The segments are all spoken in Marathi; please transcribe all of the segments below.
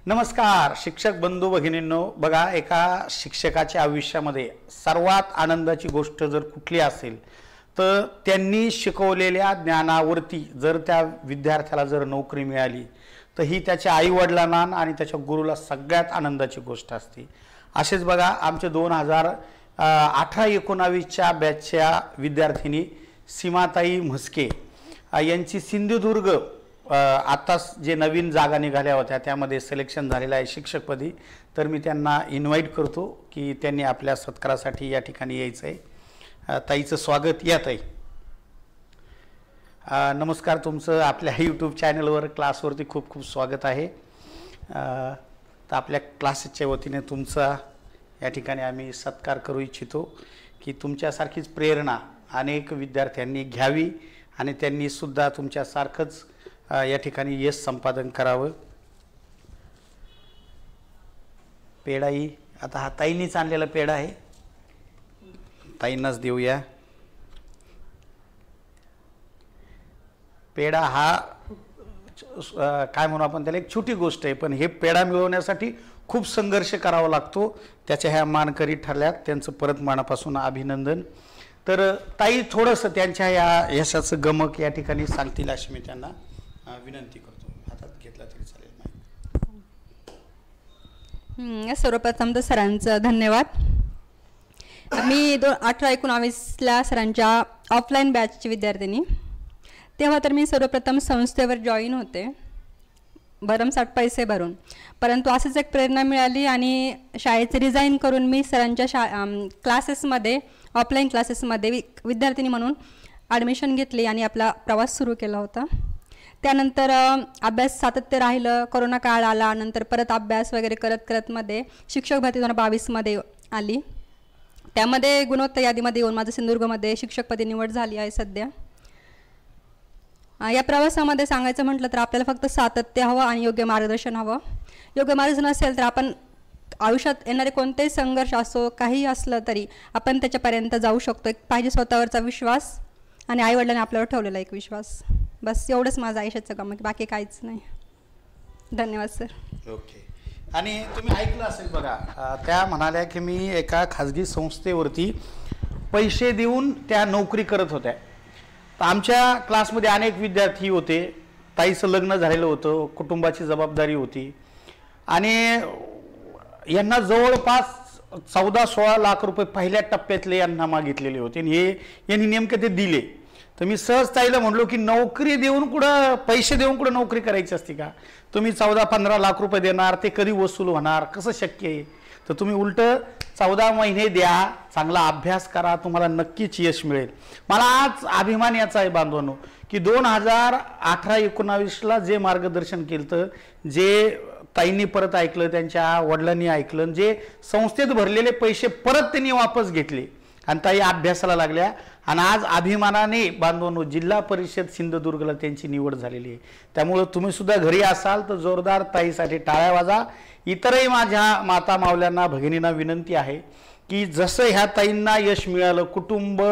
नमस्कार शिक्षक बंधू भगिनींनो, बघा एका शिक्षकाच्या आयुष्यामध्ये सर्वात आनंदाची गोष्ट जर कुठली असेल तर त्यांनी शिकवलेल्या ज्ञानावरती जर त्या विद्यार्थ्याला जर नोकरी मिळाली तर ही त्याच्या आईवडिलांना आणि त्याच्या गुरुला सगळ्यात आनंदाची गोष्ट असते। असेच बघा आमचे 2018-19च्या बॅचच्या विद्यार्थिनी सीमाताई म्हस्के यांची सिंधुदुर्ग आताच जे नवीन जागा निघाल्या होत्या त्यामध्ये सिलेक्शन झालेलं आहे शिक्षकपदी। तर मी त्यांना इन्व्हाइट करतो की त्यांनी आपल्या सत्कारासाठी या ठिकाणी यायचं आहे। ताईचं स्वागत। या ताई नमस्कार, तुमचं आपल्या यूट्यूब चॅनलवर क्लासवरती खूप खूप स्वागत आहे। तर आपल्या क्लासच्या वतीने तुमचा या ठिकाणी आम्ही सत्कार करू इच्छितो की तुमच्यासारखीच प्रेरणा अनेक विद्यार्थ्यांनी घ्यावी आणि त्यांनी सुद्धा तुमच्यासारखंच या ठिकाणी यश संपादन करावं। पेढाही आता हा ताईंनीच आणलेला पेढा आहे, ताईंनाच देऊया। पेढा हा काय म्हणू आपण त्याला, एक छोटी गोष्ट आहे, पण हे पेढा मिळवण्यासाठी खूप संघर्ष करावा लागतो। त्याच्या ह्या मानकरी ठरल्यात, त्यांचं परत मनापासून अभिनंदन। तर ताई थोडंसं त्यांच्या या यशाचं गमक या ठिकाणी सांगतील अशी मी त्यांना विनंती करतो। हातात घेतला तरी चालेल। सर्वप्रथम तर सरांचं धन्यवाद। मी 2018-19ला सरांच्या ऑफलाईन बॅचची विद्यार्थिनी। तेव्हा तर मी सर्वप्रथम संस्थेवर जॉईन होते भरमसाठ पैसे भरून, परंतु असंच एक प्रेरणा मिळाली आणि शाळेचे रिझाईन करून मी सरांच्या क्लासेसमध्ये ऑफलाईन क्लासेसमध्ये विद्यार्थिनी म्हणून ॲडमिशन घेतली आणि आपला प्रवास सुरू केला होता। त्यानंतर अभ्यास सातत्य राहिलं, कोरोना काळ आला, नंतर परत अभ्यास वगैरे करत करत मध्ये शिक्षक भरती 2022मध्ये आली। त्यामध्ये गुणवत्ता यादीमध्ये येऊन माझं सिंधुदुर्गमध्ये शिक्षकपदी निवड झाली आहे सध्या। या प्रवासामध्ये सांगायचं म्हटलं तर आपल्याला फक्त सातत्य हवं आणि योग्य मार्गदर्शन हवं। योग्य मार्गदर्शन असेल तर आपण आयुष्यात येणारे कोणतेही संघर्ष असो, काही असलं तरी आपण त्याच्यापर्यंत जाऊ शकतो। एक पाहिजे स्वतःवरचा विश्वास आणि आईवडिलांनी आपल्यावर ठेवलेला एक विश्वास, बस एवढंच माझं आयुष्याचं काम आहे, बाकी काहीच नाही। धन्यवाद सर। ओके। आणि तुम्ही ऐकलं असेल बघा, त्या म्हणाल्या की मी एका खाजगी संस्थेवरती पैसे देऊन त्या नोकरी करत होत्या। तर आमच्या क्लासमध्ये अनेक विद्यार्थी होते, ताईचं लग्न झालेलं होतं, कुटुंबाची जबाबदारी होती आणि यांना जवळपास 14-16 लाख रुपये पहिल्या टप्प्यातले यांना मागितलेले होते आणि हे यांनी नेमके ते दिले। तर मी सहज ताईला म्हणलो की नोकरी देऊन कुठं, पैसे देऊन कुठं नोकरी करायची असते का? तुम्ही 14-15 लाख रुपये देणार, ते कधी वसूल होणार, कसं शक्य आहे? तर तुम्ही उलट 14 महिने द्या, चांगला अभ्यास करा, तुम्हाला नक्कीच यश मिळेल। मला आज अभिमान याचा आहे बांधवांनो की 2018-19ला जे मार्गदर्शन केलं, जे ताईंनी परत ऐकलं, त्यांच्या वडिलांनी ऐकलं, जे संस्थेत भरलेले पैसे परत त्यांनी वापस घेतले आणि ताई अभ्यासाला लागल्या आणि आज अभिमानाने बांधवांनो जिल्हा परिषद सिंधुदुर्गला त्यांची निवड झालेली आहे। त्यामुळे तुम्ही सुद्धा घरी असाल तर जोरदार ताईसाठी टाळ्या वाजा। इतरही माझ्या माता मावल्यांना भगिनींना विनंती आहे की जसं ह्या ताईंना यश मिळालं, कुटुंब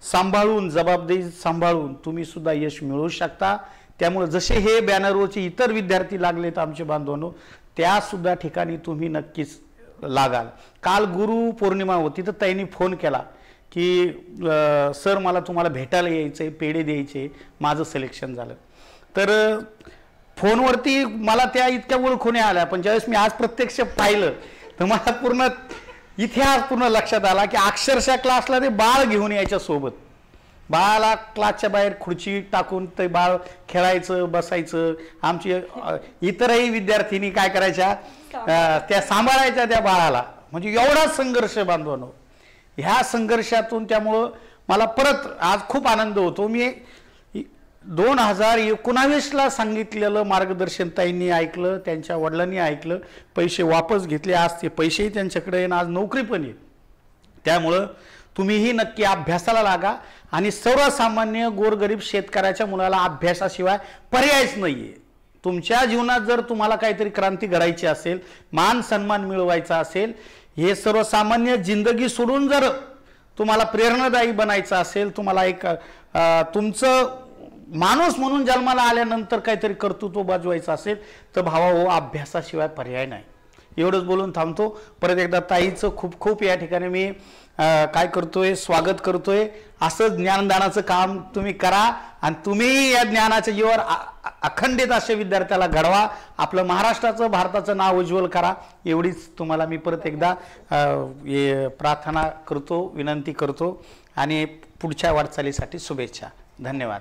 सांभाळून, जबाबदारी सांभाळून तुम्ही सुद्धा यश मिळवू शकता। त्यामुळे जसे हे बॅनरवरचे इतर विद्यार्थी लागलेत आमचे बांधवांनो, त्या सुद्धा ठिकाणी तुम्ही नक्कीच लागाल। काल गुरु पौर्णिमा होती तर ताईंनी फोन केला की सर मला तुम्हाला भेटायला यायचं आहे, पेढे द्यायचे, माझं सिलेक्शन झालं। तर फोनवरती मला त्या इतक्या ओळखून आल्या, पण ज्यावेळेस मी आज प्रत्यक्ष पाहिलं तर मला पूर्ण इतिहास पूर्ण लक्षात आला की अक्षरशः क्लासला ते बाळ घेऊन यायच्या सोबत, बाळाला क्लासच्या बाहेर खुर्ची टाकून ते बाळ खेळायचं, बसायचं। आमची इतरही विद्यार्थिनी काय करायच्या, त्या सांभाळायच्या त्या बाळाला, म्हणजे एवढा संघर्ष बांधवानो। ह्या संघर्षातून त्यामुळं मला परत आज खूप आनंद होतो। मी 2019ला सांगितलेलं मार्गदर्शन ताईंनी ऐकलं, त्यांच्या वडिलांनी ऐकलं, पैसे वापस घेतले, आज ते पैसेही त्यांच्याकडे आहे, आज नोकरी पण आहे। त्यामुळं तुम्हीही नक्की अभ्यासाला लागा आणि सर्वसामान्य गोरगरीब शेतकऱ्याच्या मुलाला अभ्यासाशिवाय पर्यायच नाहीये। तुमच्या जीवनात जर तुम्हाला काहीतरी क्रांती घडायची असेल, मान सन्मान मिळवायचा असेल, हे सर्वसामान्य जिंदगी सोडून जर तुम्हाला प्रेरणादायी बनायचं असेल, तुम्हाला एक तुमचं माणूस म्हणून जन्माला आल्यानंतर काहीतरी कर्तृत्व बाजवायचं असेल तर भावा हो, अभ्यासाशिवाय पर्याय नाही. एवढंच बोलून थांबतो. परत एकदा ताईचं खूप खूप या ठिकाणी मी काय करतोय, स्वागत करतोय. असं ज्ञानदानाचं काम तुम्ही करा आणि तुम्ही या ज्ञानाच्या जीवावर अखंडित अशा विद्यार्थ्याला घडवा. आपलं महाराष्ट्राचं, भारताचं नाव उज्ज्वल करा. एवढीच तुम्हाला मी परत एकदा प्रार्थना करतो, विनंती करतो आणि पुढच्या वाटचालीसाठी शुभेच्छा. धन्यवाद.